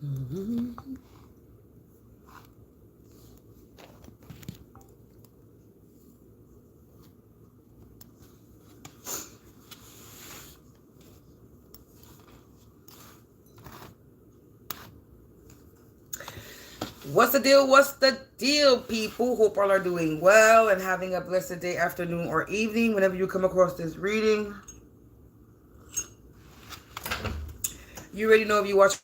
What's the deal? What's the deal, people? Hope all are doing well and having a blessed day, afternoon, or evening whenever you come across this reading. You already know if you watch,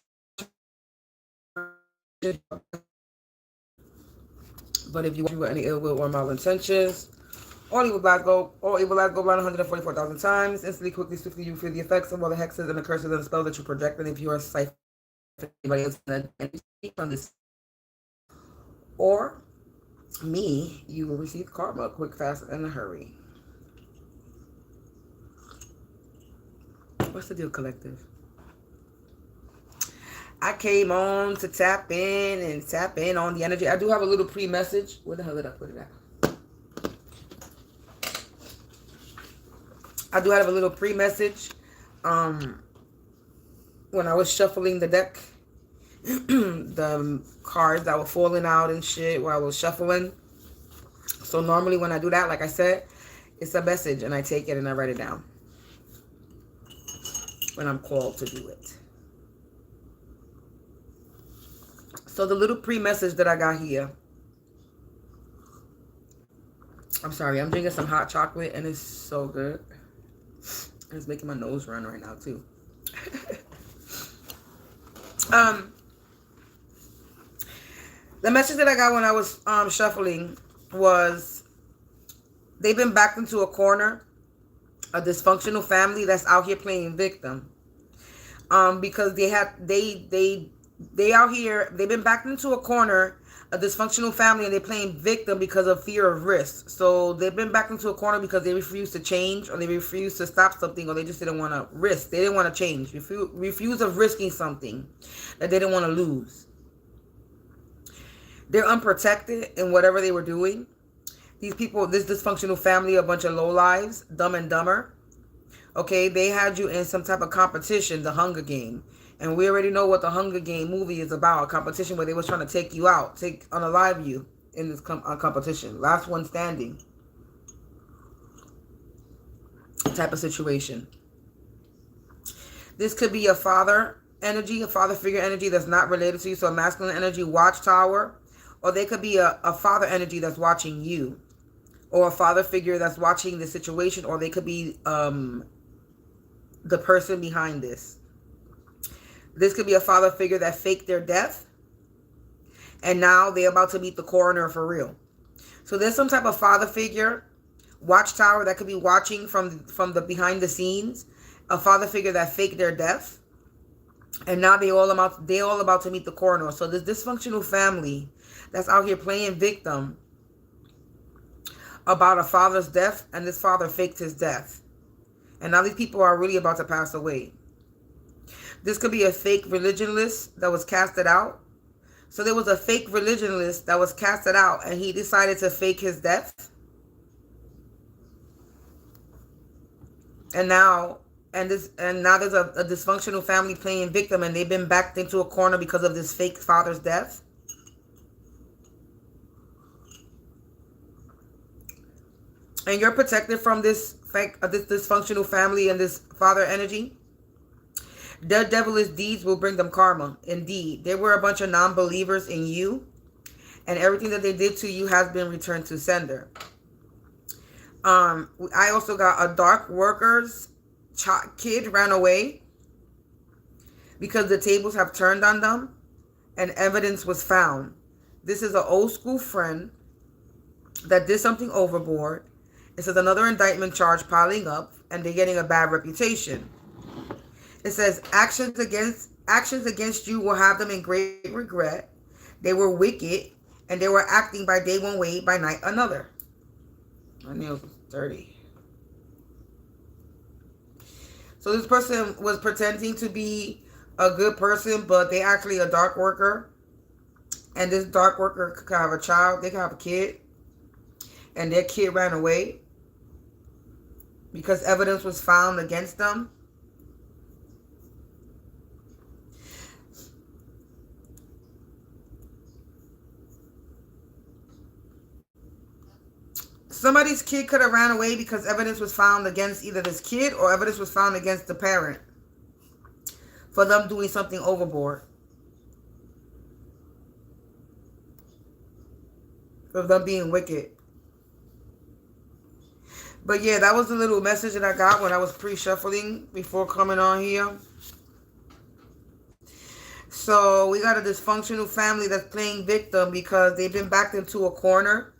but if you watch with any ill will or malintentions, all evil lies go blind 144,000 times. Instantly, quickly, swiftly, you feel the effects of all the hexes and the curses and the spells that you project. And if you are safe, anybody else from this or me, you will receive karma quick, fast, and in a hurry. What's the deal, collective? I came on to tap in on the energy. I do have a little pre-message. Where the hell did I put it at? I do have a little pre-message. When I was shuffling the deck, the cards that were falling out and shit while I was shuffling. So normally when I do that, like I said, it's a message and I take it and I write it down when I'm called to do it. So the little pre-message that I got here. I'm sorry, I'm drinking some hot chocolate and it's so good. It's making my nose run right now too. The message that I got when I was shuffling was they've been backed into a corner, a dysfunctional family that's out here playing victim. Because they out here, they've been backed into a corner, a dysfunctional family, and they're playing victim because of fear of risk. So they've been backed into a corner because they refuse to change, or they refuse to stop something, or they just didn't want to risk. They didn't want to change. Refuse of risking something that they didn't want to lose. They're unprotected in whatever they were doing. These people, this dysfunctional family, a bunch of lowlives, Dumb and Dumber. Okay, they had you in some type of competition, the Hunger Game. And we already know what the Hunger Game movie is about. A competition where they was trying to take you out, unalive you in this competition. Last one standing type of situation. This could be a father energy, a father figure energy that's not related to you. So a masculine energy, watchtower. Or they could be a father energy that's watching you. Or a father figure that's watching the situation. Or they could be the person behind this. This could be a father figure that faked their death. And now they're about to meet the coroner for real. So there's some type of father figure, watchtower that could be watching from the behind the scenes. A father figure that faked their death. And now they all about to meet the coroner. So this dysfunctional family that's out here playing victim about a father's death. And this father faked his death. And now these people are really about to pass away. This could be a fake religionist that was casted out. So there was a fake religionist that was casted out and he decided to fake his death. And now there's a dysfunctional family playing victim and they've been backed into a corner because of this fake father's death. And you're protected from this dysfunctional family and this father energy. Their devilish deeds will bring them karma. Indeed, they were a bunch of non-believers in you. And everything that they did to you has been returned to sender. I also got a dark worker's kid ran away. Because the tables have turned on them. And evidence was found. This is an old school friend that did something overboard. It says another indictment charge piling up. And they're getting a bad reputation. It says, actions against you will have them in great regret. They were wicked, and they were acting by day one way, by night another. My nails are dirty. So this person was pretending to be a good person, but they actually a dark worker. And this dark worker could have a child, they could have a kid. And their kid ran away. Because evidence was found against them. Somebody's kid could have ran away because evidence was found against either this kid or evidence was found against the parent for them doing something overboard. For them being wicked. But yeah, that was the little message that I got when I was pre-shuffling before coming on here. So we got a dysfunctional family that's playing victim because they've been backed into a corner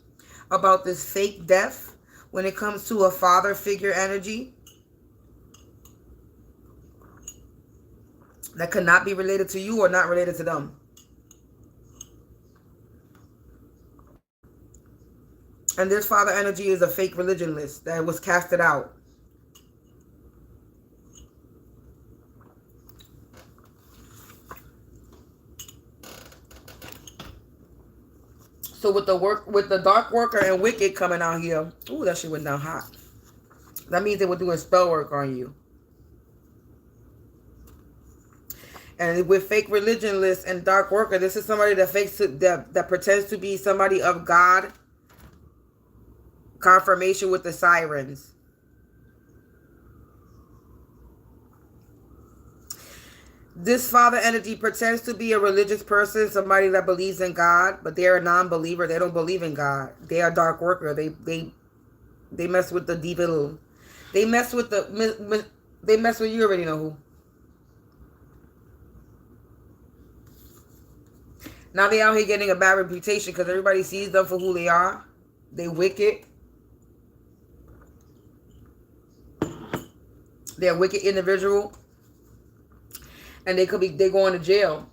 about this fake death when it comes to a father figure energy that could not be related to you or not related to them. And this father energy is a fake religion list that was casted out. So with the dark worker and wicked coming out here, ooh, that shit went down hot. That means they were doing spell work on you. And with fake religion list and dark worker, this is somebody that that pretends to be somebody of God. Confirmation with the sirens. This father energy pretends to be a religious person, somebody that believes in God, but they're a non-believer. They don't believe in God. They are dark worker. They mess with the devil. They mess with they mess with, you already know who. Now they out here getting a bad reputation because everybody sees them for who they are. They wicked. They're a wicked individual. And they going to jail.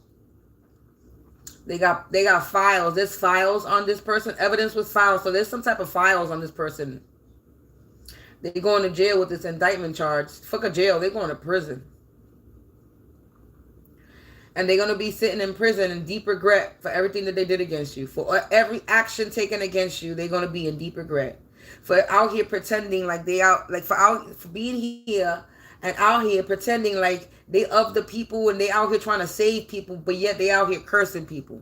They got files. There's files on this person. Evidence was filed. So there's some type of files on this person. They're going to jail with this indictment charge. Fuck a jail. They're going to prison. And they're going to be sitting in prison in deep regret for everything that they did against you. For every action taken against you, they're going to be in deep regret. For out here pretending like they out, like for being here and out here pretending like they of the people and they out here trying to save people, but yet they out here cursing people.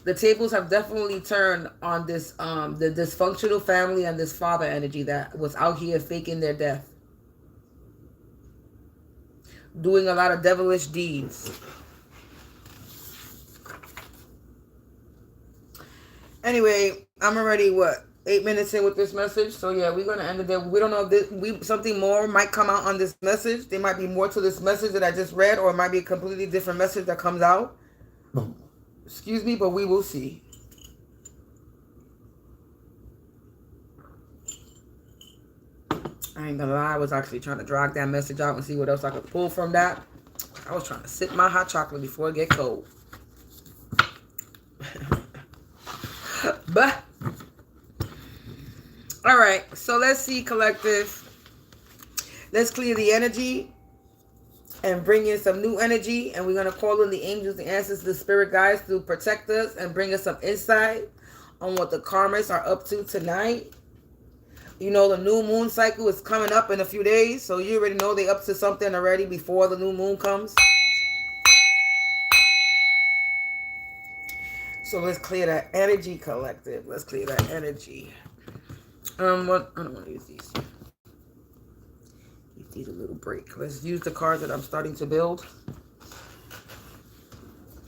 The tables have definitely turned on this the dysfunctional family and this father energy that was out here faking their death. Doing a lot of devilish deeds. Anyway, I'm already 8 minutes in with this message. So yeah, we're gonna end it there. We don't know if something more might come out on this message. There might be more to this message that I just read, or it might be a completely different message that comes out. Excuse me, but we will see. I ain't gonna lie, I was actually trying to drag that message out and see what else I could pull from that. I was trying to sip my hot chocolate before it get cold. But all right, so let's see, collective. Let's clear the energy and bring in some new energy. And we're going to call in the angels, the ancestors, the spirit guides to protect us and bring us some insight on what the karmics are up to tonight. You know, the new moon cycle is coming up in a few days. So you already know they're up to something already before the new moon comes. So let's clear that energy, collective. Let's clear that energy. I don't want to use these. Give these a little break. Let's use the cards that I'm starting to build.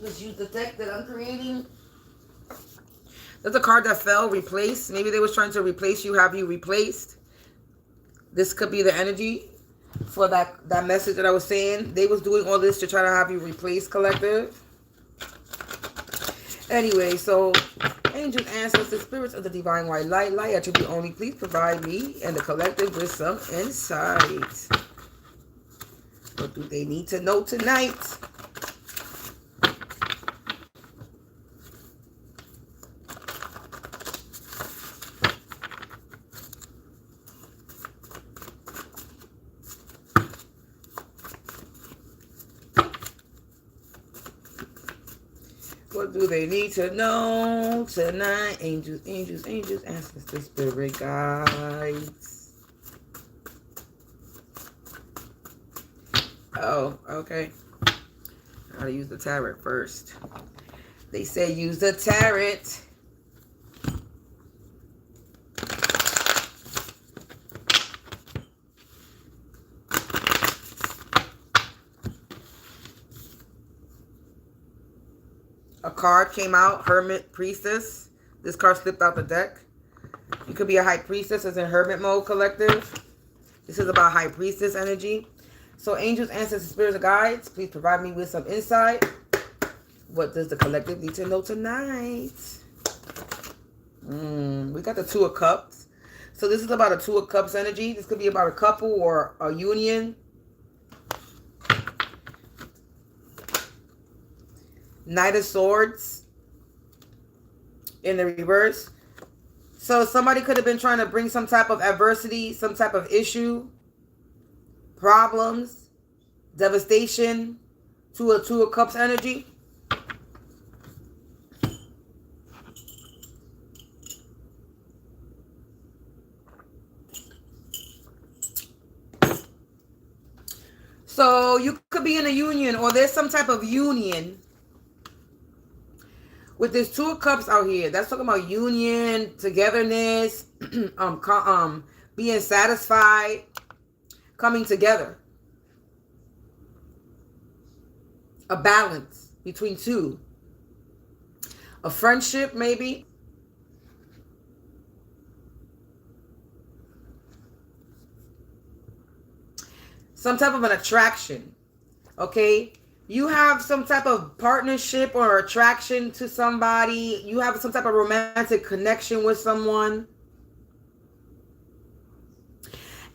Let's use the deck that I'm creating. There's a card that fell, replace. Maybe they was trying to replace you, have you replaced. This could be the energy for that message that I was saying. They was doing all this to try to have you replaced, collective. Anyway, so angels, ancestors, spirits of the divine white light, light attribute only, please provide me and the collective with some insight. What do they need to know tonight? What do they need to know tonight? Angels, angels, angels, ancestors, spirit guides. Oh, okay. I gotta use the tarot first. They say use the tarot. A card came out, Hermit Priestess. This card slipped out the deck. You could be a high priestess as in hermit mode collective. This is about high priestess energy. So angels, ancestors, spirits, and guides, please provide me with some insight. What does the collective need to know tonight? We got the Two of Cups. So this is about a Two of Cups energy. This could be about a couple or a union. Knight of Swords in the reverse. So somebody could have been trying to bring some type of adversity, some type of issue, problems, devastation to a Two of Cups energy. So you could be in a union, or there's some type of union with this Two of Cups out here. That's talking about union, togetherness, being satisfied, coming together. A balance between two. A friendship, maybe. Some type of an attraction. Okay? You have some type of partnership or attraction to somebody. You have some type of romantic connection with someone.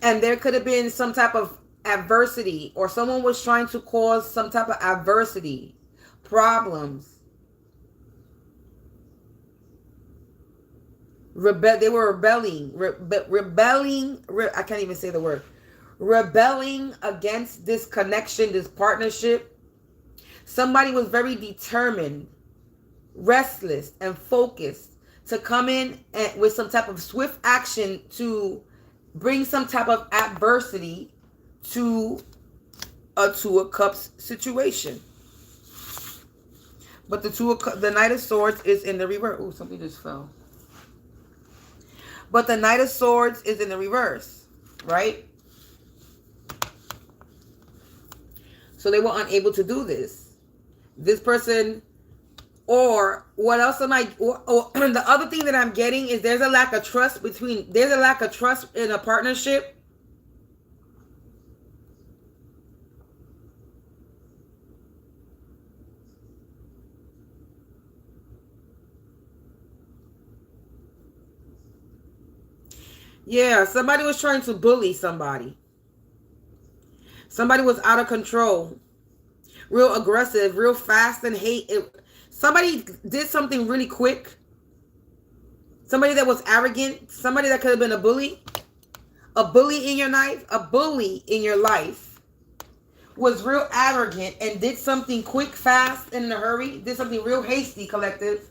And there could have been some type of adversity, or someone was trying to cause some type of adversity, problems. They were rebelling. I can't even say the word. Rebelling against this connection, this partnership. Somebody was very determined, restless, and focused to come in and with some type of swift action to bring some type of adversity to a Two of Cups situation. But the Knight of Swords is in the reverse. Oh, something just fell. But the Knight of Swords is in the reverse, right? So they were unable to do this. This person, or what else am I, or the other thing that I'm getting is there's a lack of trust in a partnership. Yeah, somebody was trying to bully somebody. Somebody was out of control. Real aggressive, real fast and hate. Somebody did something really quick. Somebody that was arrogant. Somebody that could have been a bully. A bully in your life. A bully in your life was real arrogant and did something quick, fast, and in a hurry. Did something real hasty, collective.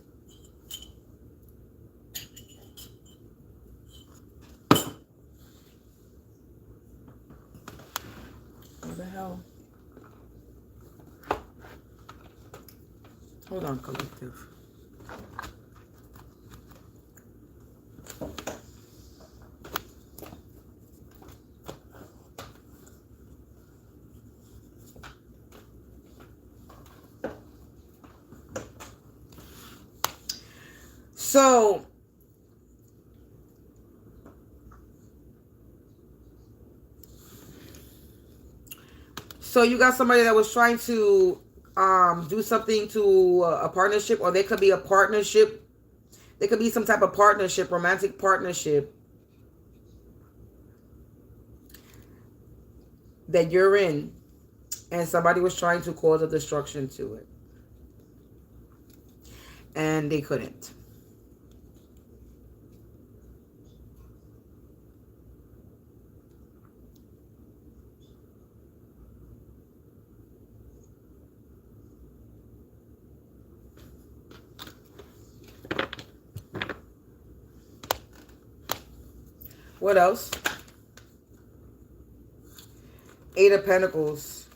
What the hell? Hold on, collective. So you got somebody that was trying to do something to a partnership, or they could be a partnership. There could be some type of partnership, romantic partnership that you're in, and somebody was trying to cause a destruction to it, and they couldn't. What else? Eight of Pentacles.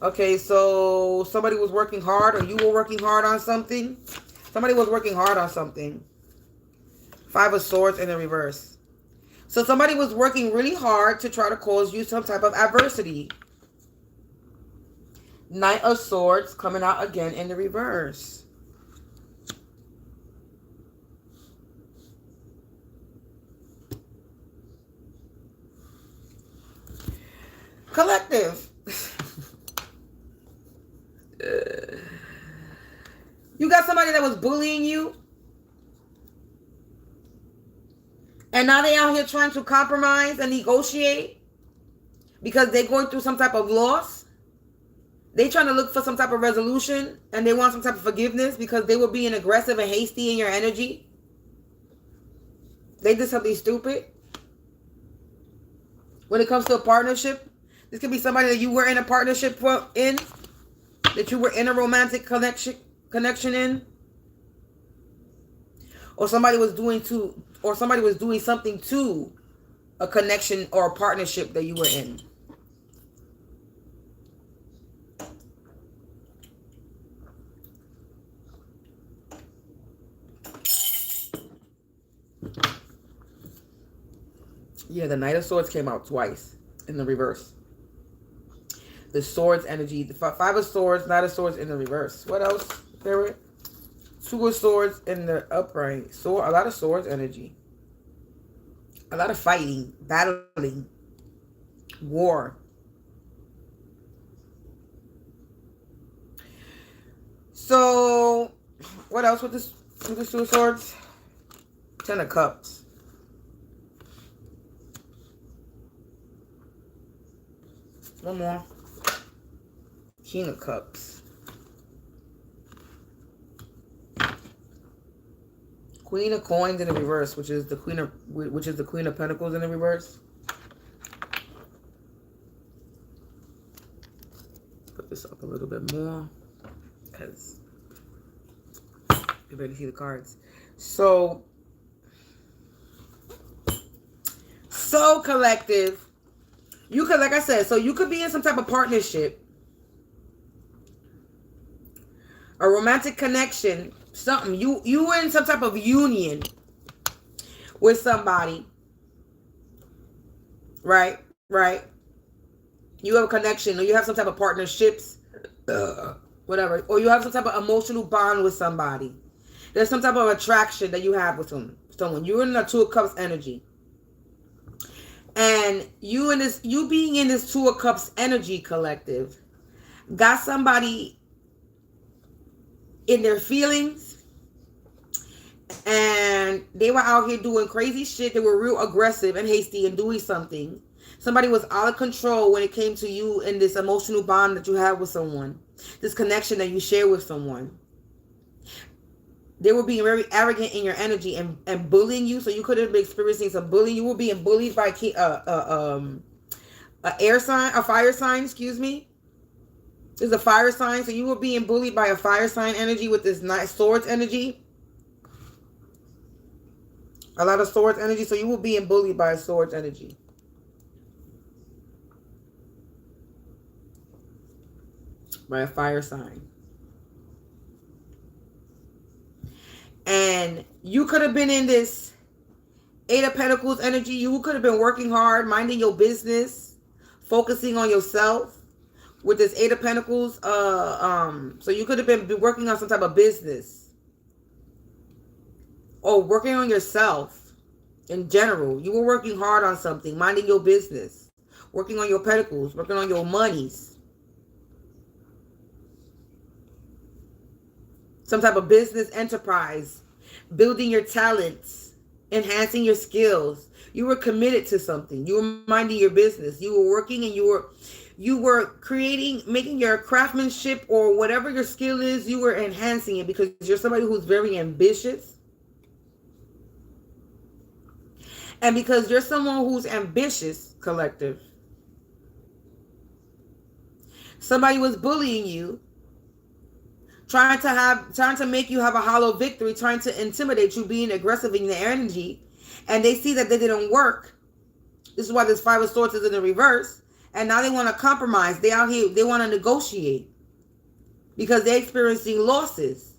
Okay, so somebody was working hard, or you were working hard on something. Somebody was working hard on something. Five of Swords in the reverse. So somebody was working really hard to try to cause you some type of adversity. Knight of Swords coming out again in the reverse. Collective. You got somebody that was bullying you, and now they out here trying to compromise and negotiate because they're going through some type of loss. They trying to look for some type of resolution, and they want some type of forgiveness because they were being aggressive and hasty in your energy. They did something stupid. When it comes to a partnership, this could be somebody that you were in a partnership that you were in a romantic connection in, or somebody was doing something to a connection or a partnership that you were in. Yeah, the Knight of Swords came out twice in the reverse. The Swords energy, the Five of Swords, Knight of Swords in the reverse. What else, Spirit? Two of Swords in the upright. A lot of Swords energy. A lot of fighting, battling, war. So, what else with this? With the Two of Swords? Ten of Cups. One more. King of Cups. Queen of Coins in the reverse, which is the Queen of Pentacles in the reverse. Put this up a little bit more because you better see the cards. So collective. You could, like I said, so you could be in some type of partnership, a romantic connection, something. You were in some type of union with somebody, right? You have a connection, or you have some type of partnerships, whatever, or you have some type of emotional bond with somebody. There's some type of attraction that you have with someone. You're in the Two of Cups energy. And you being in this Two of Cups energy, collective, got somebody in their feelings, and they were out here doing crazy shit. They were real aggressive and hasty and doing something. Somebody was out of control when it came to you and this emotional bond that you have with someone, this connection that you share with someone. They were being very arrogant in your energy and bullying you. So you could have been experiencing some bullying. You were being bullied by a fire sign, excuse me. It's a fire sign. So you were being bullied by a fire sign energy with this nice Swords energy. A lot of Swords energy. So you were being bullied by a Swords energy. By a fire sign. And you could have been in this Eight of Pentacles energy. You could have been working hard, minding your business, focusing on yourself with this Eight of Pentacles. So you could have been working on some type of business or working on yourself in general. You were working hard on something, minding your business, working on your pentacles, working on your monies. Some type of business enterprise, building your talents, enhancing your skills. You were committed to something. You were minding your business. You were working, and you were creating, making your craftsmanship or whatever your skill is, you were enhancing it because you're somebody who's very ambitious. And because you're someone who's ambitious, collective, somebody was bullying you, trying to make you have a hollow victory, trying to intimidate you, being aggressive in their energy, and they see that they didn't work. This is why this Five of Swords is in the reverse, and now they want to compromise. They out here, they want to negotiate because they're experiencing losses.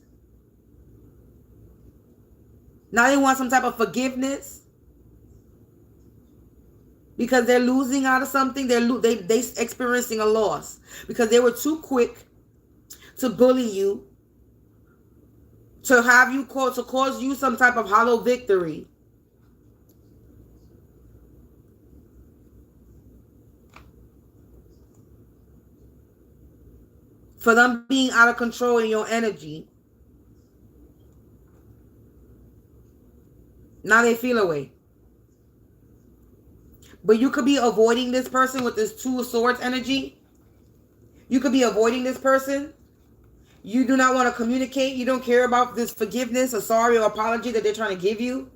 Now they want some type of forgiveness. because they're losing out of something. They experiencing a loss because they were too quick to bully you, to have you to cause you some type of hollow victory. For them being out of control in your energy. Now they feel away. But you could be avoiding this person with this Two of Swords energy. You could be avoiding this person. You do not want to communicate. You don't care about this forgiveness or sorry or apology that they're trying to give you.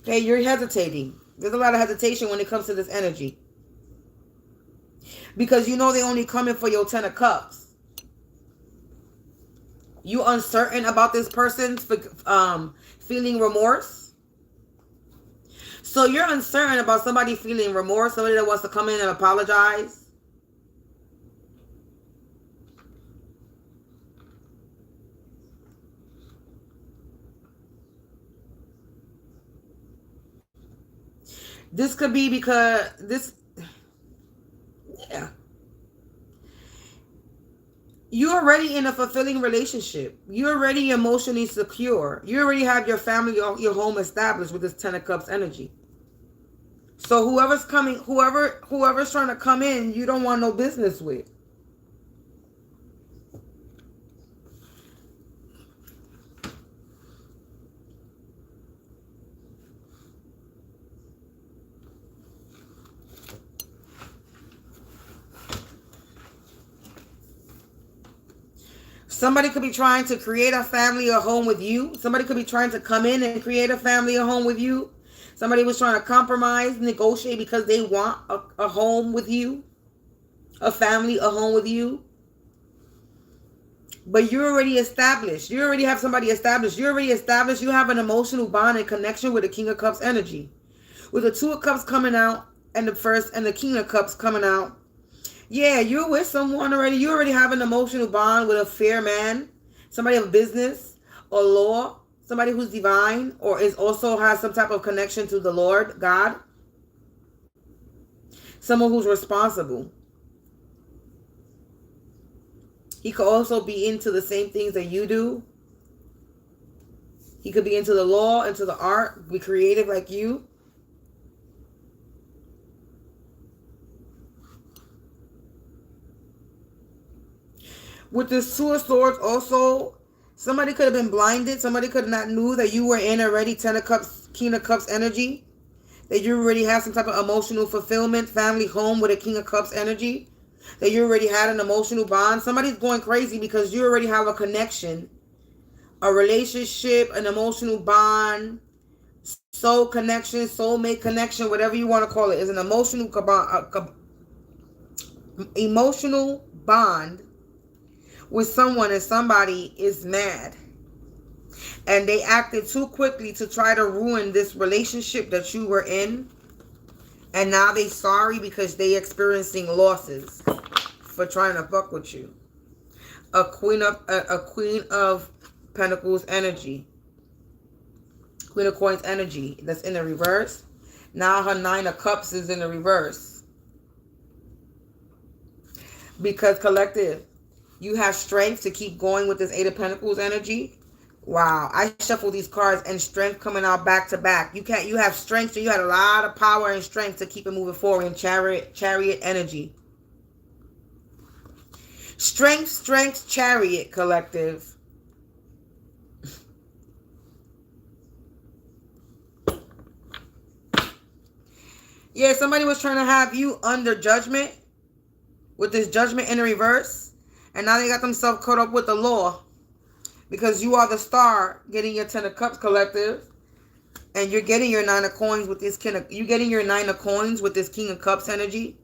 Okay, you're hesitating. There's a lot of hesitation when it comes to this energy. Because you know they're only coming for your 10 of Cups. You uncertain about this person's feeling remorse. So you're uncertain about somebody feeling remorse, somebody that wants to come in and apologize. This could be because yeah. You're already in a fulfilling relationship. You're already emotionally secure. You already have your family or your home established with this 10 of Cups energy. So whoever's coming, whoever's trying to come in, you don't want no business with. Somebody could be trying to create a family or home with you. Somebody could be trying to come in and create a family or home with you. Somebody was trying to compromise, negotiate because they want a home with you. A family, a home with you. But you're already established. You already have somebody established. You're already established. You have an emotional bond and connection with the King of Cups energy. With the Two of Cups coming out and the first and the King of Cups coming out. Yeah, you're with someone already. You already have an emotional bond with a fair man, somebody of business or law, somebody who's divine or is also has some type of connection to the Lord, God. Someone who's responsible. He could also be into the same things that you do. He could be into the law, into the art, be creative like you. With this Two of Swords also, somebody could have been blinded. Somebody could have not knew that you were in already 10 of Cups, King of Cups energy. That you already have some type of emotional fulfillment, family, home with a King of Cups energy. That you already had an emotional bond. Somebody's going crazy because you already have a connection, a relationship, an emotional bond, soul connection, soulmate connection, whatever you want to call it. Is an emotional bond with someone, and somebody is mad and they acted too quickly to try to ruin this relationship that you were in, and now they sorry because they experiencing losses for trying to fuck with you. A queen of Pentacles energy, Queen of Coins energy, that's in the reverse. Now her 9 of Cups is in the reverse. Because collective, you have strength to keep going with this 8 of Pentacles energy. Wow. I shuffle these cards and strength coming out back to back. You have strength, so you had a lot of power and strength to keep it moving forward in chariot energy. Strength, chariot, collective. Yeah, somebody was trying to have you under judgment with this judgment in the reverse. And now they got themselves caught up with the law. Because you are the star getting your 10 of Cups, collective. And you're getting your 9 of Coins with this you're getting your 9 of Coins with this King of Cups energy.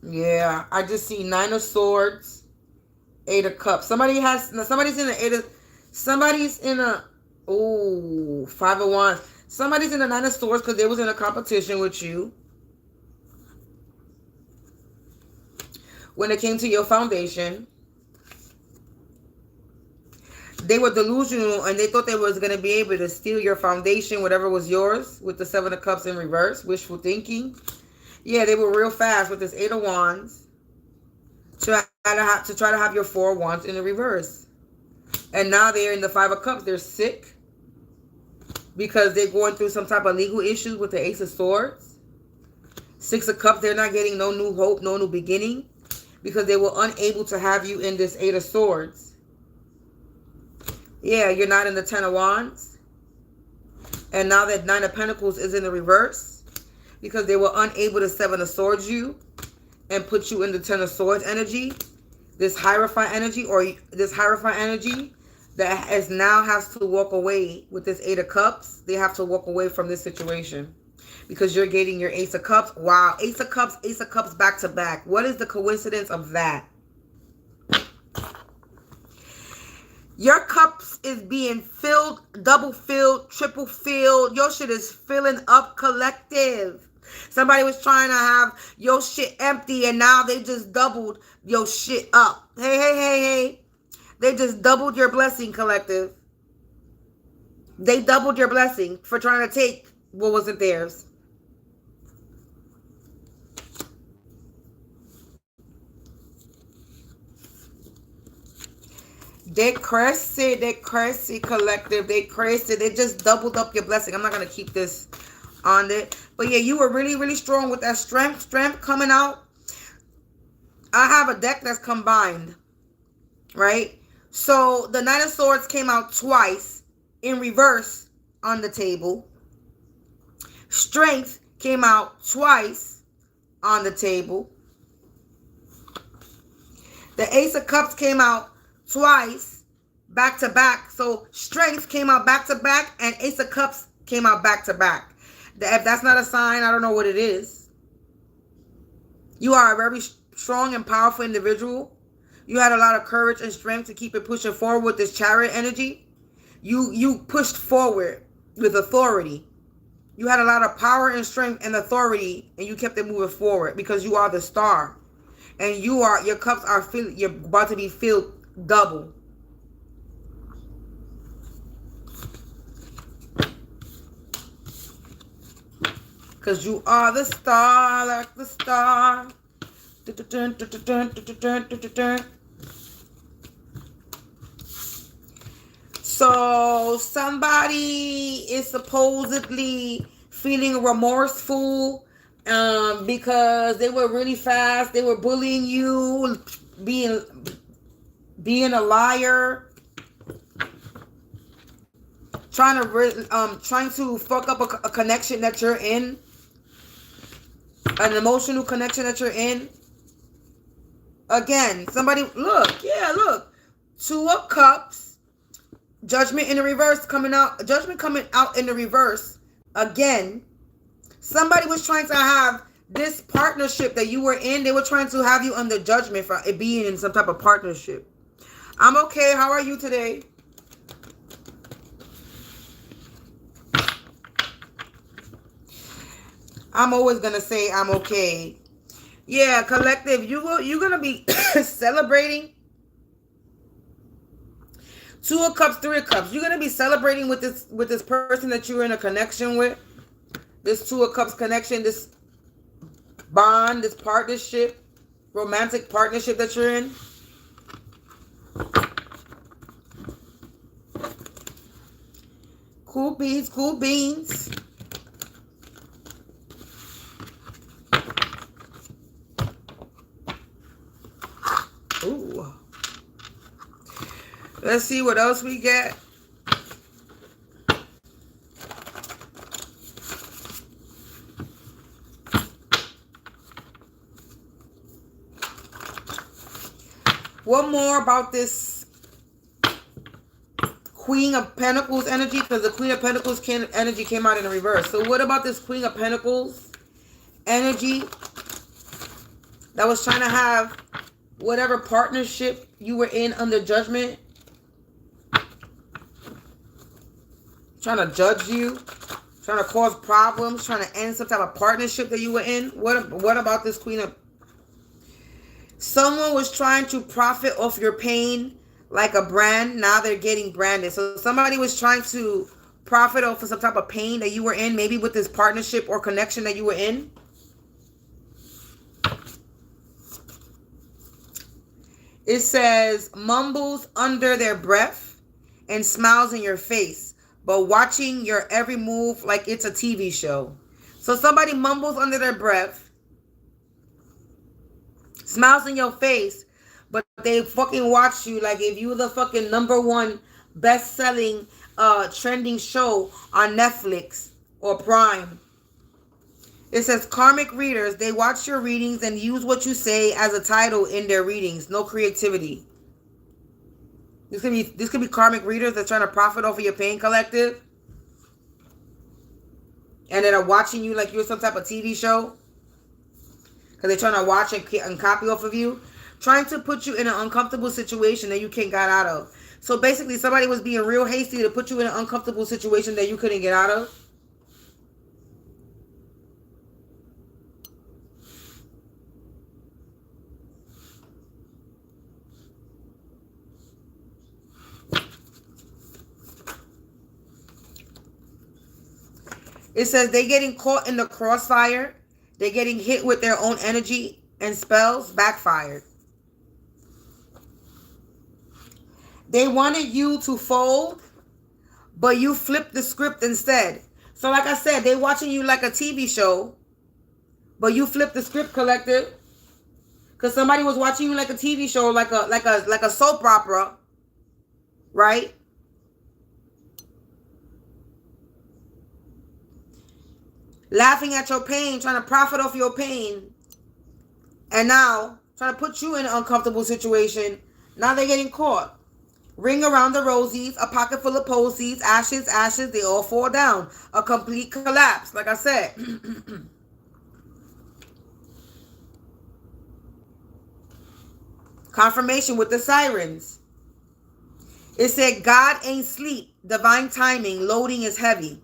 Yeah, I just see 9 of Swords, 8 of Cups. Somebody's in the 8 of, somebody's in a, 5 of Wands. Somebody's in the 9 of Swords because they was in a competition with you. When it came to your foundation. They were delusional and they thought they was going to be able to steal your foundation, whatever was yours, with the Seven of Cups in reverse, wishful thinking. Yeah, they were real fast with this Eight of Wands to try to have your Four of Wands in the reverse. And now they're in the Five of Cups. They're sick because they're going through some type of legal issues with the Ace of Swords. Six of Cups, they're not getting no new hope, no new beginning because they were unable to have you in this Eight of Swords. Yeah, you're not in the Ten of Wands. And now that Nine of Pentacles is in the reverse because they were unable to Seven of Swords you and put you in the Ten of Swords energy. This Hierophant energy that now has to walk away with this Eight of Cups. They have to walk away from this situation because you're getting your Ace of Cups. Wow, Ace of Cups back to back. What is the coincidence of that? Your cups is being filled, double filled, triple filled. Your shit is filling up, collective. Somebody was trying to have your shit empty and now they just doubled your shit up. Hey. They just doubled your blessing, collective. They doubled your blessing for trying to take what wasn't theirs. They crazy, collective. They crazy. They just doubled up your blessing. I'm not going to keep this on it. But yeah, you were really, really strong with that strength coming out. I have a deck that's combined, right? So the Nine of Swords came out twice in reverse on the table. Strength came out twice on the table. The Ace of Cups came out twice back to back. So Strength came out back to back and Ace of Cups came out back to back. If that's not a sign, I don't know what it is. You are a very strong and powerful individual. You had a lot of courage and strength to keep it pushing forward with this Chariot energy. You pushed forward with authority. You had a lot of power and strength and authority, and you kept it moving forward because you are the star. And your cups are filled. You're about to be filled double. Because you are the star, like the star. So somebody is supposedly feeling remorseful because they were really fast. They were bullying you, being a liar, trying to fuck up a connection that you're in, an emotional connection that you're in. Again, somebody, look, Two of Cups, Judgment in the reverse coming out, Judgment coming out in the reverse. Again, somebody was trying to have this partnership that you were in. They were trying to have you under judgment for it being in some type of partnership. I'm okay. How are you today? I'm always going to say I'm okay. Yeah, collective, you're going to be celebrating. Two of Cups, Three of Cups. You're going to be celebrating with this person that you're in a connection with. This Two of Cups connection, this bond, this partnership, romantic partnership that you're in. Cool beans, cool beans. Ooh. Let's see what else we get. What more about this Queen of Pentacles energy? Because the Queen of Pentacles energy came out in the reverse. So what about this Queen of Pentacles energy that was trying to have whatever partnership you were in under judgment? Trying to judge you, trying to cause problems, trying to end some type of partnership that you were in. What about this Queen of... Someone was trying to profit off your pain. like a brand. Now they're getting branded. So somebody was trying to profit off of some type of pain that you were in, maybe with this partnership or connection that you were in. It says, mumbles under their breath and smiles in your face, but watching your every move like it's a TV show. So somebody mumbles under their breath, smiles in your face, but they fucking watch you like if you the fucking #1 best-selling trending show on Netflix or Prime. It says karmic readers, they watch your readings and use what you say as a title in their readings. No creativity. This could be karmic readers that's trying to profit off of your pain, collective. And that are watching you like you're some type of TV show. Because they're trying to watch and copy off of you. Trying to put you in an uncomfortable situation that you can't get out of. So basically somebody was being real hasty to put you in an uncomfortable situation that you couldn't get out of. It says they're getting caught in the crossfire. They're getting hit with their own energy and spells backfired. They wanted you to fold, but you flipped the script instead. So like I said, they're watching you like a TV show, but you flipped the script, collective. Because somebody was watching you like a TV show, like a soap opera, right? Laughing at your pain, trying to profit off your pain. And now, trying to put you in an uncomfortable situation. Now they're getting caught. Ring around the rosies, a pocket full of posies, ashes, ashes, they all fall down. A complete collapse, like I said. Confirmation with the sirens. It said, God ain't sleep. Divine timing, loading is heavy.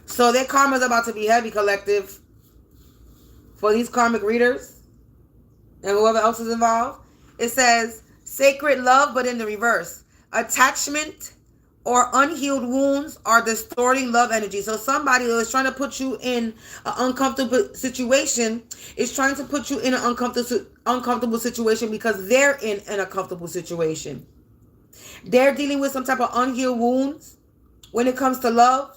So their karma is about to be heavy, collective. For these karmic readers and whoever else is involved. It says, sacred love, but in the reverse. Attachment or unhealed wounds are distorting love energy. So somebody who is trying to put you in an uncomfortable situation is trying to put you in an uncomfortable situation because they're in an uncomfortable situation. They're dealing with some type of unhealed wounds when it comes to love.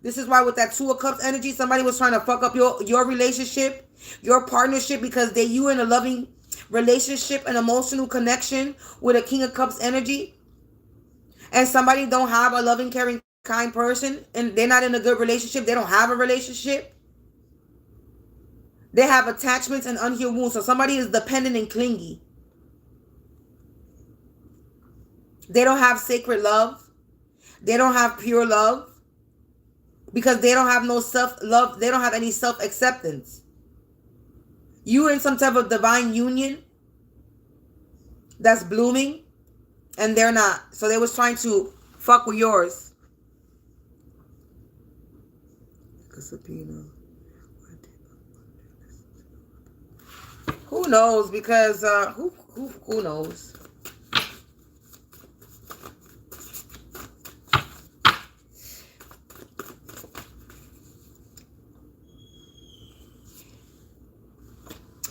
This is why with that 2 of Cups energy, somebody was trying to fuck up your relationship, your partnership, because you in a loving relationship and emotional connection with a King of Cups energy. And somebody don't have a loving, caring, kind person, and they're not in a good relationship. They don't have a relationship. They have attachments and unhealed wounds. So somebody is dependent and clingy. They don't have sacred love. They don't have pure love. Because they don't have no self-love. They don't have any self-acceptance. You in some type of divine union that's blooming. And they're not. So they was trying to fuck with yours. Who knows? Because who knows?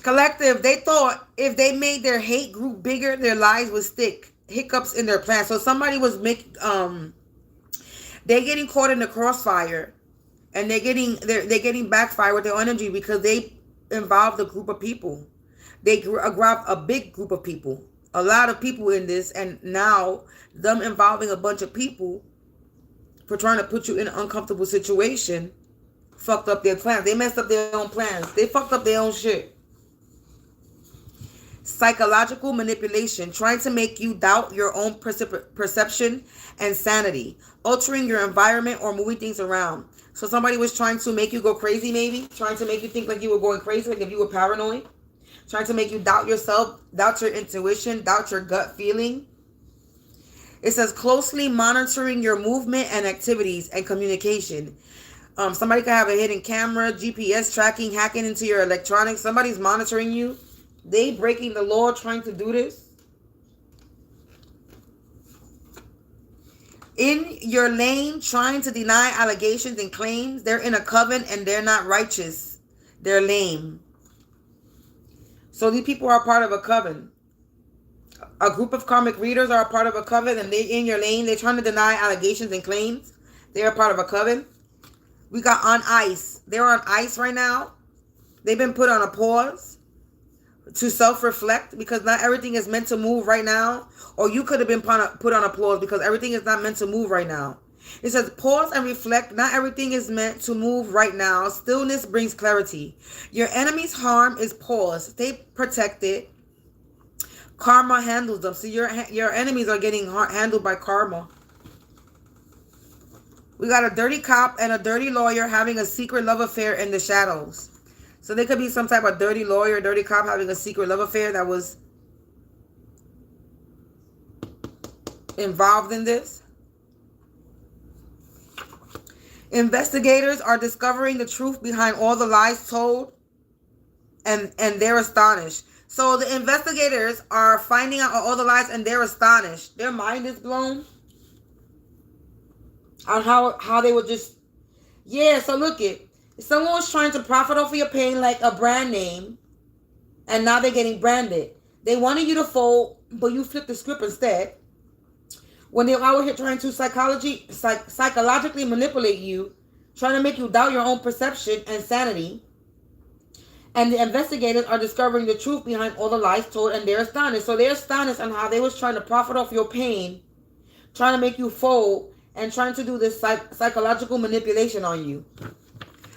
Collective, they thought if they made their hate group bigger, their lies would stick. Hiccups in their plan. So somebody was they're getting caught in the crossfire, and they're getting backfire with their energy because they involved a group of people. They grabbed a big group of people, a lot of people in this, and now them involving a bunch of people for trying to put you in an uncomfortable situation fucked up their plans. They messed up their own plans. They fucked up their own shit. Psychological manipulation, trying to make you doubt your own perception and sanity, altering your environment or moving things around. So somebody was trying to make you go crazy, maybe trying to make you think like you were going crazy, like if you were paranoid, trying to make you doubt yourself, doubt your intuition, doubt your gut feeling. It says closely monitoring your movement and activities and communication. Somebody could have a hidden camera, GPS tracking, hacking into your electronics. Somebody's monitoring you. They breaking the law trying to do this. in your lane trying to deny allegations and claims. They're in a coven and they're not righteous. They're lame. So these people are part of a coven. A group of karmic readers are a part of a coven and they're in your lane. They're trying to deny allegations and claims. They're a part of a coven. We got on ice. They're on ice right now. They've been put on a pause to self-reflect because not everything is meant to move right now. Or you could have been put on a pause because everything is not meant to move right now. It says pause and reflect. Not everything is meant to move right now. Stillness brings clarity. Your enemy's harm is paused. Stay protected. Karma handles them. So your enemies are getting handled by karma. We got a dirty cop and a dirty lawyer having a secret love affair in the shadows. So there could be some type of dirty lawyer, dirty cop having a secret love affair that was involved in this. Investigators are discovering the truth behind all the lies told, and they're astonished. So the investigators are finding out all the lies and they're astonished. Their mind is blown on how they would just... Yeah, so look it. Someone was trying to profit off of your pain like a brand name, and now they're getting branded. They wanted you to fold, but you flipped the script instead. When they're out here trying to psychologically manipulate you, trying to make you doubt your own perception and sanity. And the investigators are discovering the truth behind all the lies told, and they're astonished. So they're astonished on how they was trying to profit off your pain, trying to make you fold, and trying to do this psychological manipulation on you.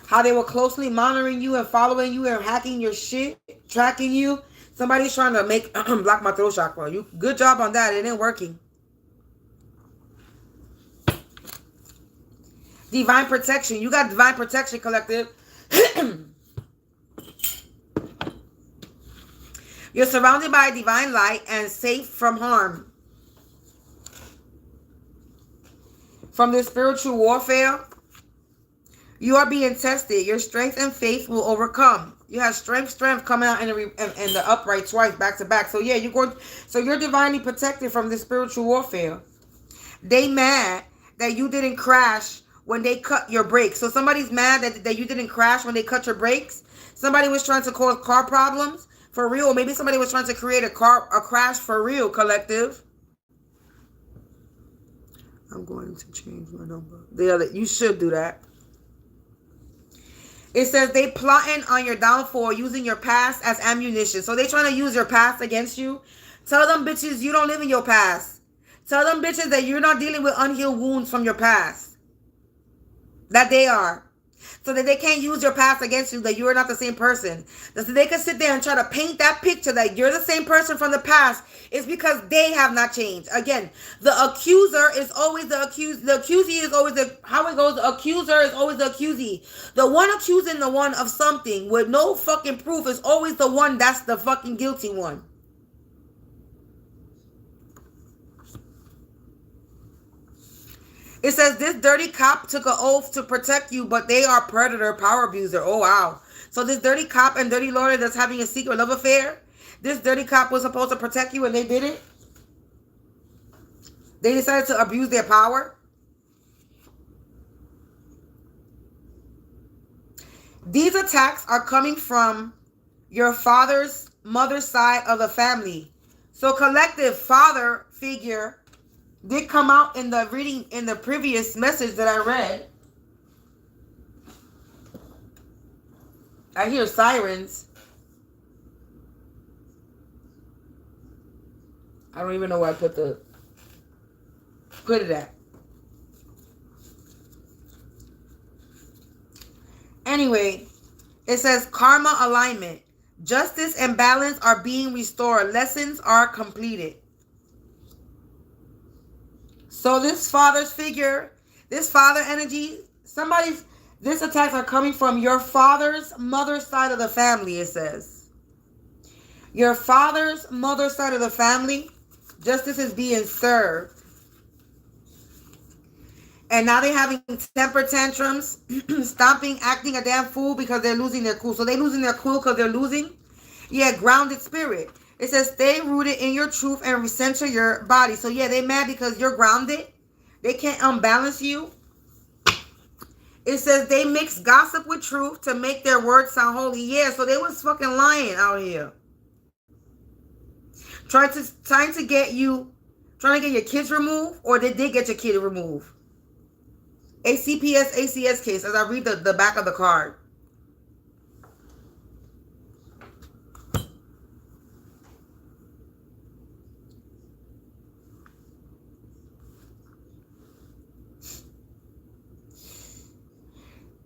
How they were closely monitoring you and following you and hacking your shit, tracking you. Somebody's trying to make block my throat chakra. You good job on that. It ain't working. Divine protection. You got divine protection, collective. You're surrounded by divine light and safe from harm. From this spiritual warfare, you are being tested. Your strength and faith will overcome. You have strength coming out in the upright twice, back to back. So yeah, you're divinely protected from this spiritual warfare. They mad that you didn't crash when they cut your brakes. So somebody's mad that you didn't crash when they cut your brakes. Somebody was trying to cause car problems for real. Or maybe somebody was trying to create a crash for real, collective. I'm going to change my number. You should do that. It says they plotting on your downfall using your past as ammunition. So they trying to use your past against you. Tell them bitches you don't live in your past. Tell them bitches that you're not dealing with unhealed wounds from your past. That they are. So that they can't use your past against you, that you are not the same person. So they can sit there and try to paint that picture that you're the same person from the past. It's because they have not changed. Again, the accuser is always the accused. The accusee is always how it goes. The accuser is always the accusee. The one accusing the one of something with no fucking proof is always the one that's the fucking guilty one. It says this dirty cop took an oath to protect you, but they are predator, power abuser. Oh, wow. So this dirty cop and dirty lawyer that's having a secret love affair, this dirty cop was supposed to protect you and they didn't. They decided to abuse their power. These attacks are coming from your mother's side of the family. So collective father figure did come out in the reading in the previous message that I read. I hear sirens. I don't even know where I put it at. Anyway, it says karma alignment. Justice and balance are being restored. Lessons are completed. So this father's figure, this father energy, this attacks are coming from your mother's side of the family, it says. Your father's mother's side of the family, justice is being served. And now they're having temper tantrums, stomping, acting a damn fool because they're losing their cool. So they're losing their cool because they're losing. Yeah, grounded spirit. It says stay rooted in your truth and recenter your body. So yeah, they mad because you're grounded. They can't unbalance you. It says they mix gossip with truth to make their words sound holy. Yeah, so they was fucking lying out here. Trying to get you, trying to get your kids removed, or they did get your kid removed. A CPS, ACS case, as I read the back of the card.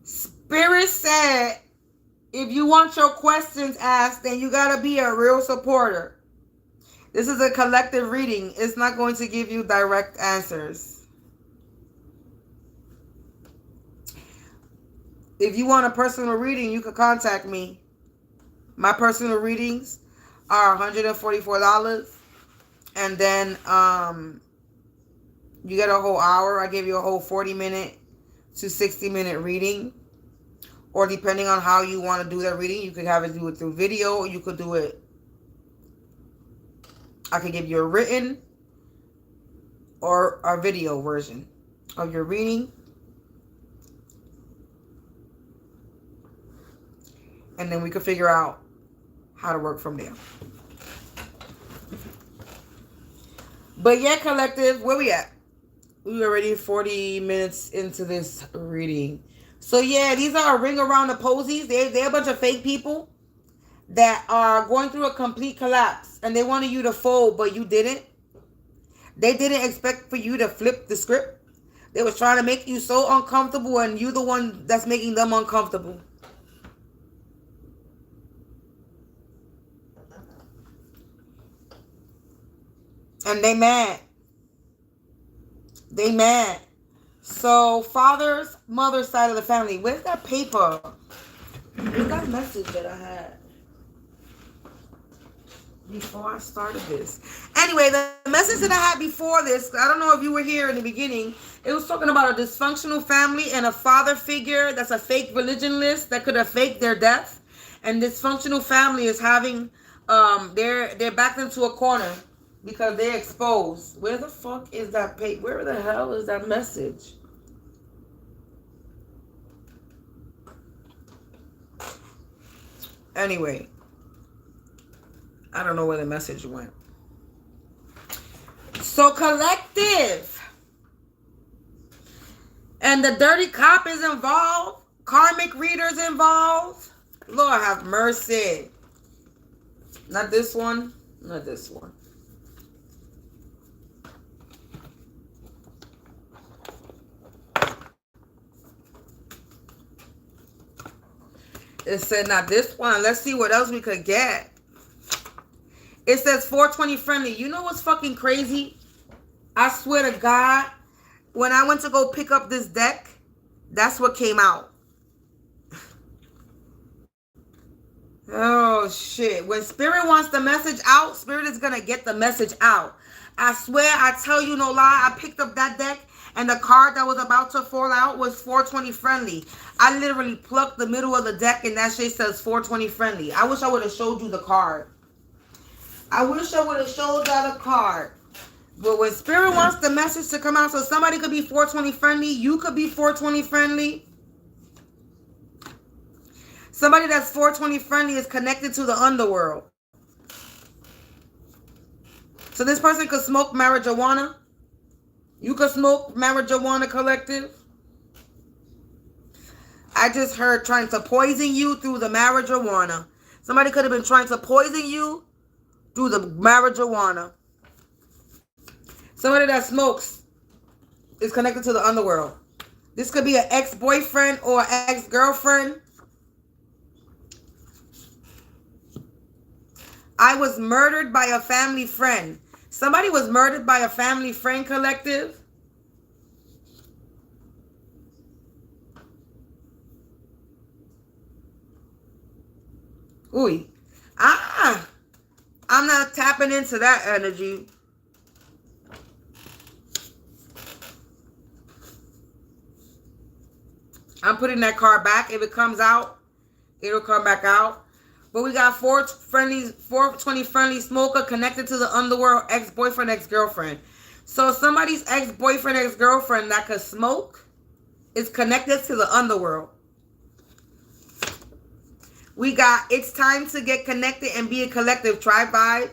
Spirit said, if you want your questions asked, then you got to be a real supporter. This is a collective reading. It's not going to give you direct answers. If you want a personal reading, you can contact me. My personal readings are $144. And then you get a whole hour. I give you a whole 40-minute to 60-minute reading. Or depending on how you want to do that reading, you could have it do it through video, or you could do it. I could give you a written or a video version of your reading. And then we could figure out how to work from there. But yeah, collective, where we at? We already 40 minutes into this reading. So yeah, these are a ring around the posies. They're a bunch of fake people that are going through a complete collapse. And they wanted you to fold, but you didn't. They didn't expect for you to flip the script. They was trying to make you so uncomfortable, and you the one that's making them uncomfortable. And they mad. They mad. So, father's, mother's side of the family. Where's that paper? Where's that message that I had before I started this? Anyway, the message that I had before this, I don't know if you were here in the beginning. It was talking about a dysfunctional family and a father figure that's a fake religionist that could have faked their death. And dysfunctional family is having, they're backed into a corner because they're exposed. Where the fuck is that paper? Where the hell is that message? Anyway, I don't know where the message went. So collective. And the dirty cop is involved. Karmic readers involved. Lord have mercy. Not this one. Not this one. It said not this one. Let's see what else we could get. It says 420 friendly. You know what's fucking crazy? I swear to God, when I went to go pick up this deck, that's what came out. Oh, shit. When Spirit wants the message out, Spirit is going to get the message out. I swear, I tell you no lie, I picked up that deck, and the card that was about to fall out was 420 friendly. I literally plucked the middle of the deck, and that shit says 420 friendly. I wish I would have showed you the card. I wish I would have showed y'all the card. But when Spirit wants the message to come out, so somebody could be 420 friendly, you could be 420 friendly. Somebody that's 420 friendly is connected to the underworld. So this person could smoke marijuana. You could smoke marijuana, collective. I just heard trying to poison you through the marijuana. Somebody could have been trying to poison you through the marijuana. Somebody that smokes is connected to the underworld. This could be an ex-boyfriend or ex-girlfriend. I was murdered by a family friend. Somebody was murdered by a family friend, collective. Ooh. I'm not tapping into that energy. I'm putting that card back. If it comes out, it'll come back out. But we got 420 friendly smoker connected to the underworld, ex-boyfriend, ex-girlfriend. So somebody's ex-boyfriend, ex-girlfriend that could smoke is connected to the underworld. We got, it's time to get connected and be a collective tribe vibe.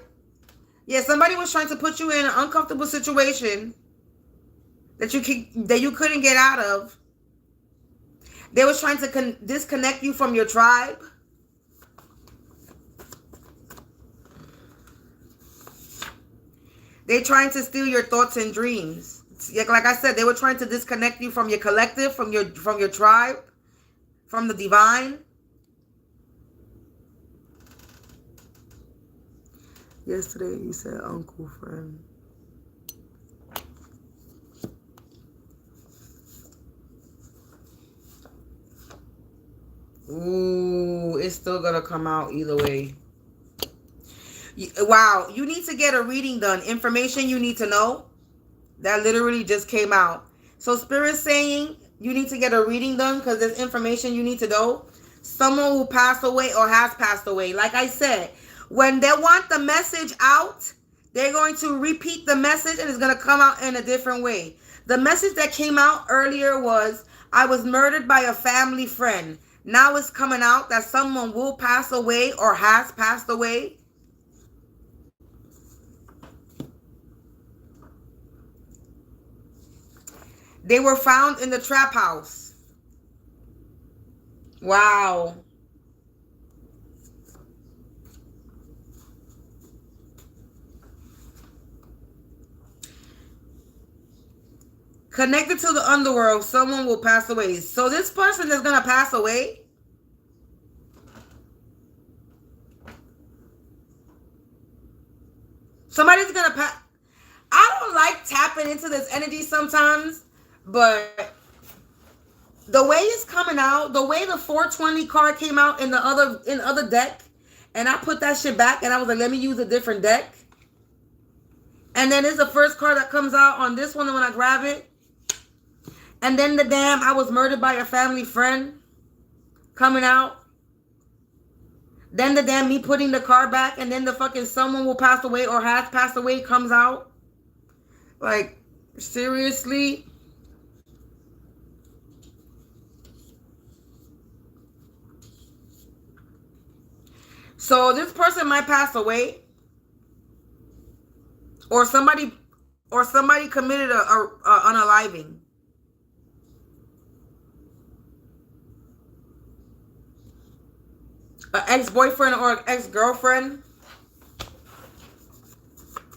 Yeah, somebody was trying to put you in an uncomfortable situation that you couldn't get out of. They was trying to disconnect you from your tribe. They're trying to steal your thoughts and dreams. Like I said, they were trying to disconnect you from your collective, from your tribe, from the divine. Yesterday you said uncle friend. Ooh, it's still gonna come out either way. Wow, you need to get a reading done. Information you need to know. That literally just came out. So Spirit's saying you need to get a reading done because there's information you need to know. Someone who passed away or has passed away. Like I said, when they want the message out, they're going to repeat the message and it's going to come out in a different way. The message that came out earlier was, I was murdered by a family friend. Now it's coming out that someone will pass away or has passed away. They were found in the trap house. Wow. Connected to the underworld, someone will pass away. So this person is going to pass away. Somebody's going to pass. I don't like tapping into this energy sometimes. But the way it's coming out, the way the 420 card came out in the other deck, and I put that shit back, and I was like, let me use a different deck. And then it's the first card that comes out on this one when I grab it. And then the damn, I was murdered by a family friend coming out. Then the damn, me putting the card back, and then the fucking someone will pass away or has passed away comes out. Like, seriously? So this person might pass away, or somebody committed a unaliving. An ex-boyfriend or ex-girlfriend.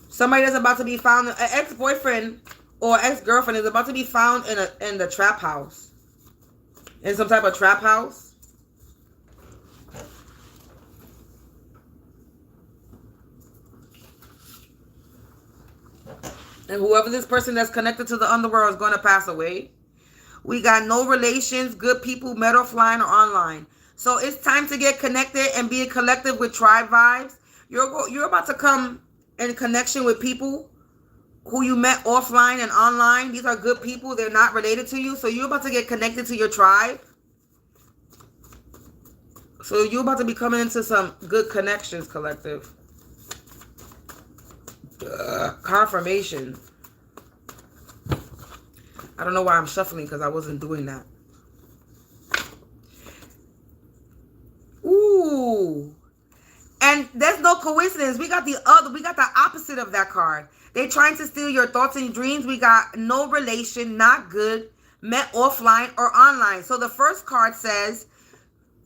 Somebody that's about to be found. An ex-boyfriend or ex-girlfriend is about to be found in the trap house, in some type of trap house. And whoever this person that's connected to the underworld is going to pass away. We got no relations, good people, met offline or online. So it's time to get connected and be a collective with tribe vibes. You're about to come in connection with people who you met offline and online. These are good people. They're not related to you. So you're about to get connected to your tribe. So you're about to be coming into some good connections, collective. Confirmation. I don't know why I'm shuffling because I wasn't doing that. Ooh. And there's no coincidence. We got the opposite of that card. They're trying to steal your thoughts and dreams. We got no relation, not good, met offline or online. So the first card says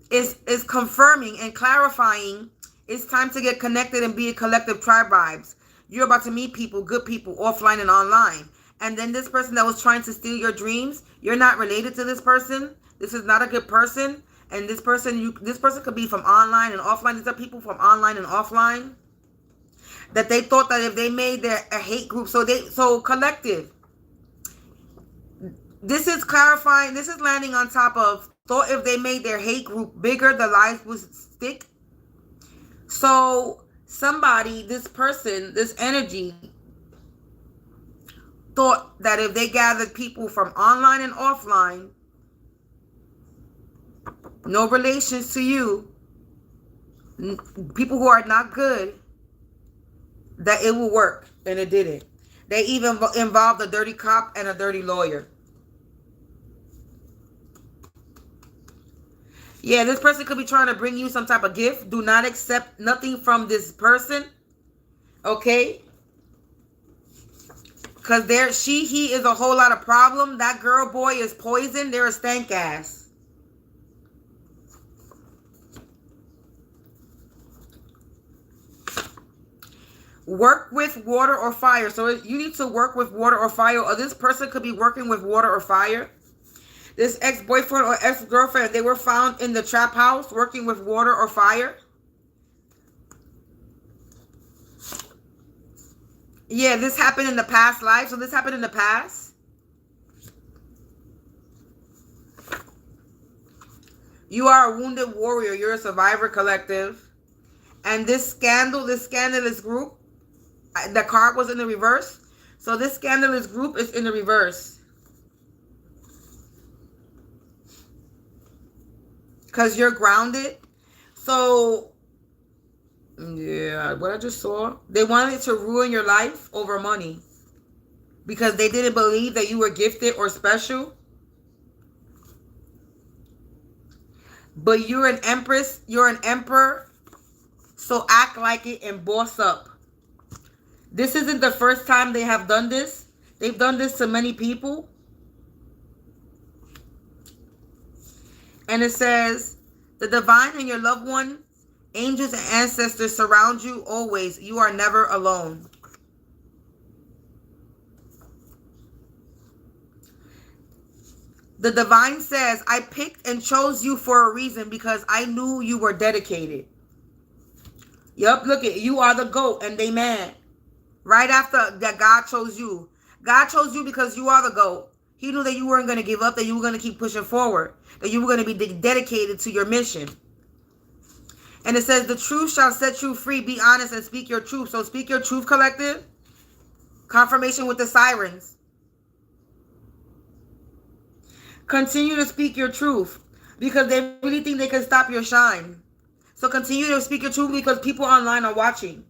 is confirming and clarifying. It's time to get connected and be a collective tribe vibes. You're about to meet people, good people, offline and online. And then this person that was trying to steal your dreams, you're not related to this person. This is not a good person. And this person could be from online and offline. These are people from online and offline that they thought that if they made a hate group, so collective. This is clarifying. This is landing on top of thought if they made their hate group bigger, the lies would stick. So somebody, this person, this energy thought that if they gathered people from online and offline, no relations to you, people who are not good, that it will work. And it didn't. They even involved a dirty cop and a dirty lawyer. Yeah, this person could be trying to bring you some type of gift. Do not accept nothing from this person. Okay? Because he is a whole lot of problem. That girl, boy is poison. They're a stank ass. Work with water or fire. So you need to work with water or fire. Or this person could be working with water or fire. This ex-boyfriend or ex-girlfriend, they were found in the trap house working with water or fire. Yeah, this happened in the past life. So this happened in the past. You are a wounded warrior. You're a survivor collective. And this scandalous group, the card was in the reverse. So this scandalous group is in the reverse. Because you're grounded. So, yeah, what I just saw. They wanted to ruin your life over money. Because they didn't believe that you were gifted or special. But you're an empress. You're an emperor. So act like it and boss up. This isn't the first time they have done this. They've done this to many people. And it says, the divine and your loved one, angels and ancestors surround you always. You are never alone. The divine says, I picked and chose you for a reason because I knew you were dedicated. Yup, look at you are the GOAT and they mad. Right after that, God chose you. God chose you because you are the GOAT. He knew that you weren't going to give up, that you were going to keep pushing forward, that you were going to be dedicated to your mission. And it says, the truth shall set you free. Be honest and speak your truth. So speak your truth, collective. Confirmation with the sirens. Continue to speak your truth because they really think they can stop your shine. So continue to speak your truth because people online are watching.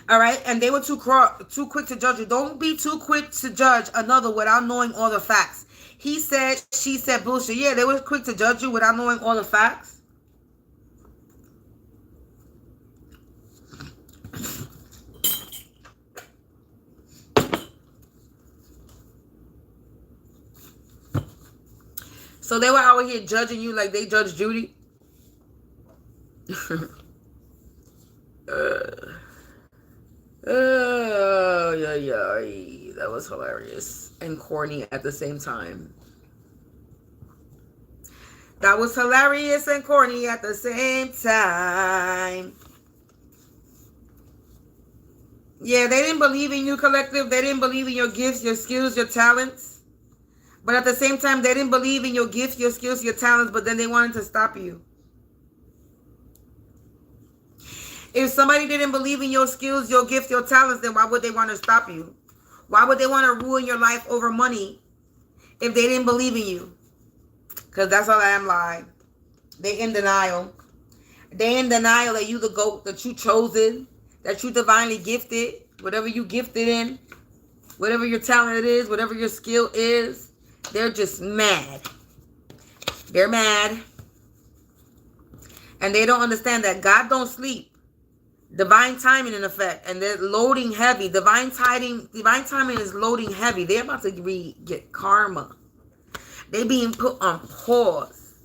All right, and they were too quick to judge you. Don't be too quick to judge another without knowing all the facts. He said, she said, bullshit. Yeah, they were quick to judge you without knowing all the facts. So they were out here judging you like they judged Judy. Oh, yeah. That was hilarious and corny at the same time. That was hilarious and corny at the same time. Yeah, they didn't believe in you, collective. They didn't believe in your gifts, your skills, your talents. But at the same time, they didn't believe in your gifts, your skills, your talents, but then they wanted to stop you. If somebody didn't believe in your skills, your gifts, your talents, then why would they want to stop you? Why would they want to ruin your life over money if they didn't believe in you? Because that's all I am lying. They in denial. They in denial that you the GOAT, that you chosen, that you divinely gifted, whatever you gifted in, whatever your talent is, whatever your skill is. They're just mad. They're mad. And they don't understand that God don't sleep. Divine timing in effect. And they're loading heavy. Divine timing is loading heavy. They're about to get karma. They're being put on pause.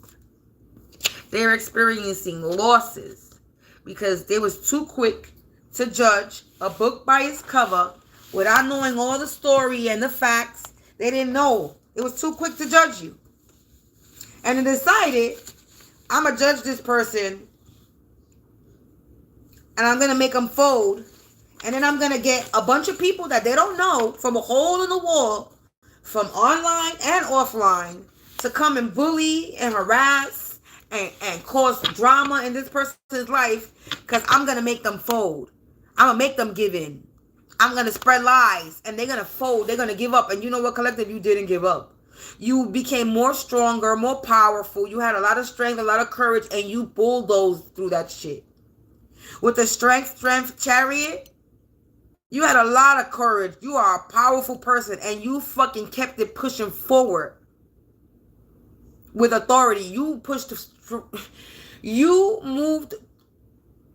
They're experiencing losses because they was too quick to judge a book by its cover without knowing all the story and the facts. They didn't know. It was too quick to judge you. And they decided, I'm going to judge this person and I'm going to make them fold. And then I'm going to get a bunch of people that they don't know from a hole in the wall, from online and offline, to come and bully and harass and cause drama in this person's life because I'm going to make them fold. I'm going to make them give in. I'm going to spread lies and they're going to fold. They're going to give up. And you know what, collective? You didn't give up. You became more stronger, more powerful. You had a lot of strength, a lot of courage, and you bulldozed through that shit. With the strength chariot, You had a lot of courage. You are a powerful person, and you fucking kept it pushing forward with authority. You moved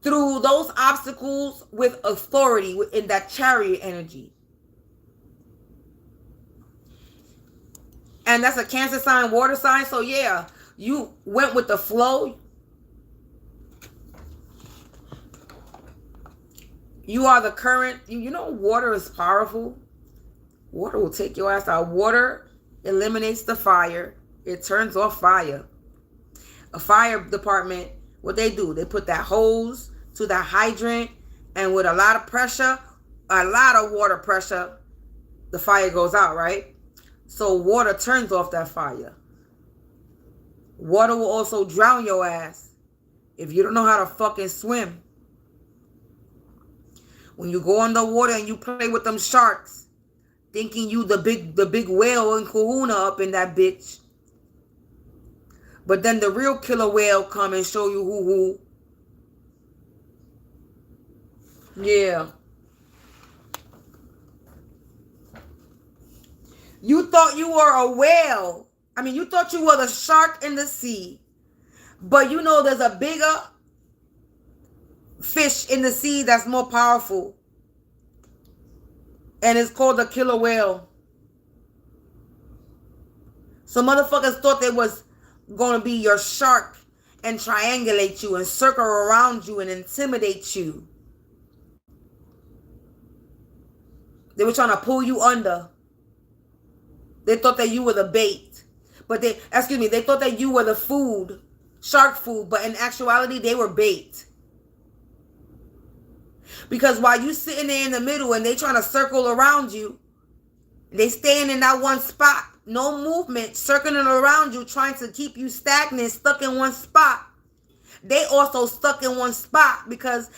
through those obstacles with authority in that chariot energy. And that's a Cancer sign, water sign. So yeah, you went with the flow. You are the current. You know water is powerful. Water will take your ass out. Water eliminates the fire. It turns off fire. A fire department, what they do, they put that hose to that hydrant, and with a lot of pressure, a lot of water pressure, the fire goes out, right? So water turns off that fire. Water will also drown your ass if you don't know how to fucking swim. When you go underwater and you play with them sharks, thinking you the big whale and kahuna up in that bitch. But then the real killer whale come and show you who. Yeah. You thought you were a whale. I mean, you thought you were the shark in the sea. But you know there's a bigger fish in the sea that's more powerful. And it's called the killer whale. So motherfuckers thought they was going to be your shark and triangulate you and circle around you and intimidate you. They were trying to pull you under. They thought that you were the bait. But they thought that you were the food, shark food, but in actuality, they were bait. Because while you sitting there in the middle and they trying to circle around you, they staying in that one spot, no movement, circling around you, trying to keep you stagnant, stuck in one spot. They also stuck in one spot because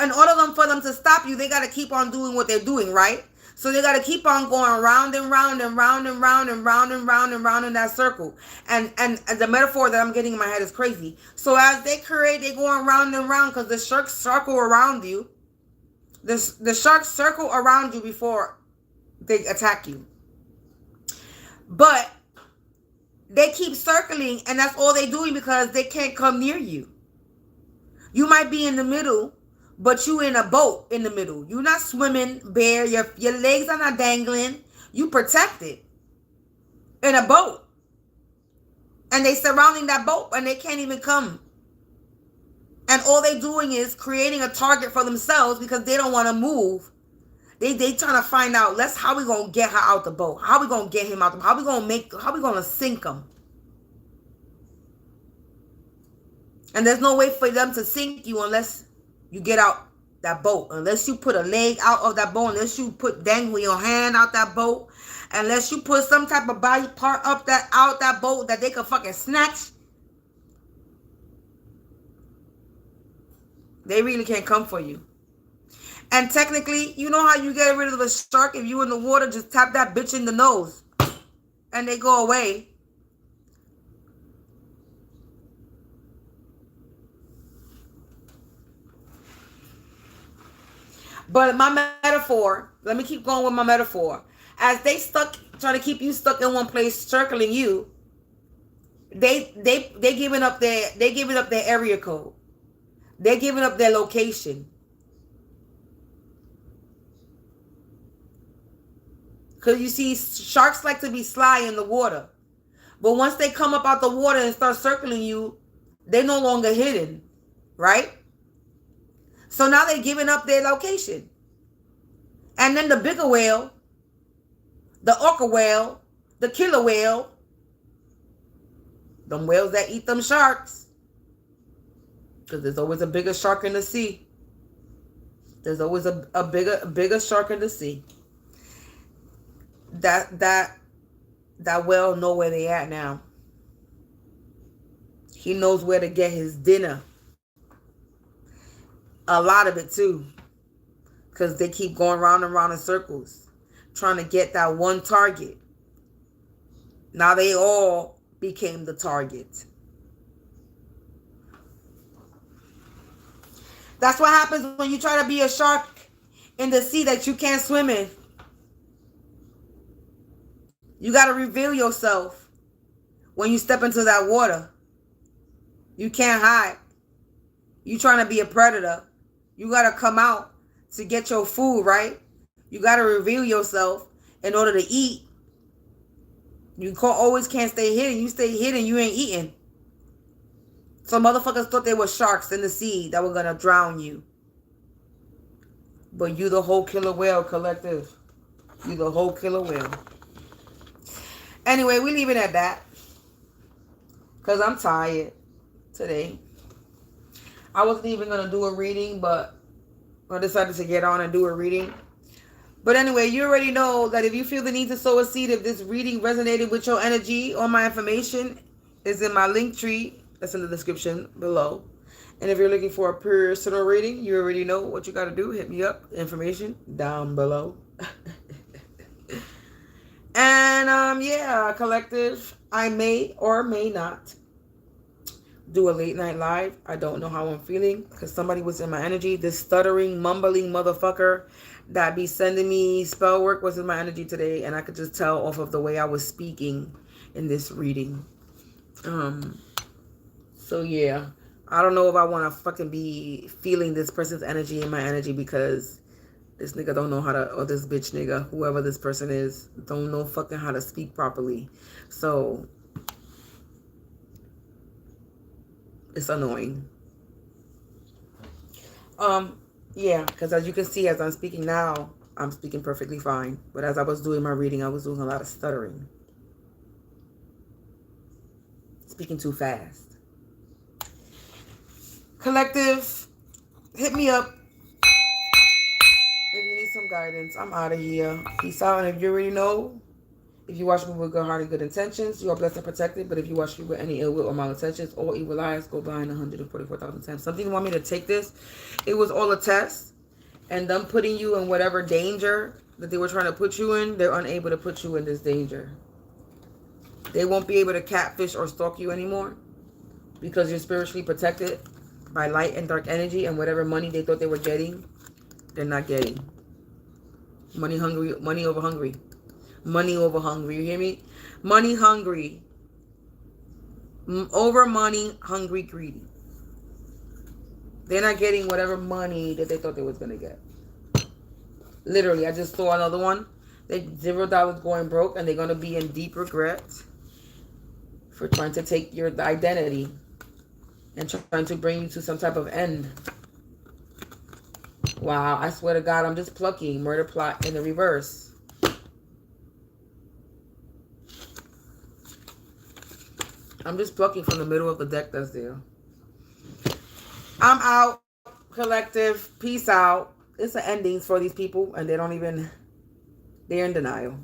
in order for them to stop you, they got to keep on doing what they're doing, right? So they got to keep on going round and round and round and round and round and round and round in that circle. And the metaphor that I'm getting in my head is crazy. So as they create, they going round and round because the sharks circle around you. The sharks circle around you before they attack you. But they keep circling, and that's all they're doing because they can't come near you. You might be in the middle, but you in a boat in the middle. You're not swimming bare. Your legs are not dangling. You protected in a boat. And they surrounding that boat, and they can't even come. And all they doing is creating a target for themselves because they don't want to move. They trying to find out, how we going to get her out the boat? How we going to get him out the boat? How we going to sink him? And there's no way for them to sink you unless you get out that boat. Unless you put a leg out of that boat. Unless you put dangling your hand out that boat. Unless you put some type of body part out that boat that they could fucking snatch. They really can't come for you. And technically, you know how you get rid of a shark? If you in the water, just tap that bitch in the nose. And they go away. But my metaphor, let me keep going with my metaphor. As they trying to keep you stuck in one place, circling you, they giving up their area code. They're giving up their location. Because you see, sharks like to be sly in the water. But once they come up out the water and start circling you, they're no longer hidden. Right? So now they're giving up their location. And then the bigger whale, the orca whale, the killer whale, them whales that eat them sharks. Because there's always a bigger shark in the sea. There's always a bigger shark in the sea. That whale know where they at now. He knows where to get his dinner. A lot of it too. Because they keep going round and round in circles. Trying to get that one target. Now they all became the target. That's what happens when you try to be a shark in the sea that you can't swim in. You got to reveal yourself when you step into that water. You can't hide. You trying to be a predator. You got to come out to get your food, right? You got to reveal yourself in order to eat. You always can't stay hidden. You stay hidden, you ain't eating. Some motherfuckers thought they were sharks in the sea that were going to drown you. But you the whole killer whale, collective. You the whole killer whale. Anyway, we leave it at that. Because I'm tired today. I wasn't even going to do a reading, but I decided to get on and do a reading. But anyway, you already know that if you feel the need to sow a seed, if this reading resonated with your energy, all my information is in my link tree. That's in the description below. And if you're looking for a personal reading, you already know what you got to do. Hit me up. Information down below. And yeah, collective, I may or may not do a late night live. I don't know how I'm feeling because somebody was in my energy. This stuttering, mumbling motherfucker that be sending me spell work was in my energy today, and I could just tell off of the way I was speaking in this reading. So yeah, I don't know if I want to fucking be feeling this person's energy in my energy because this nigga don't know how to, or this bitch nigga, whoever this person is, don't know fucking how to speak properly. So it's annoying. Yeah, because as you can see, as I'm speaking now, I'm speaking perfectly fine. But as I was doing my reading, I was doing a lot of stuttering. Speaking too fast. Collective, hit me up if you need some guidance. I'm out of here. Peace out. And if you already know, if you watch me with good heart and good intentions, you are blessed and protected. But if you watch me with any ill will or malintentions, all evil eyes go blind 144,000 times. Some people want me to take this. It was all a test. And them putting you in whatever danger that they were trying to put you in, they're unable to put you in this danger. They won't be able to catfish or stalk you anymore because you're spiritually protected by light and dark energy, and whatever money they thought they were getting, they're not getting. Money hungry, money over hungry. Money over hungry, you hear me? Money hungry. Over money, hungry, greedy. They're not getting whatever money that they thought they was going to get. Literally, I just saw another one. They $0 going broke, and they're going to be in deep regret for trying to take your identity and trying to bring you to some type of end. Wow, I swear to God, I'm just plucking murder plot in the reverse. I'm just plucking from the middle of the deck that's there. I'm out, collective. Peace out. It's an endings for these people, and they're in denial.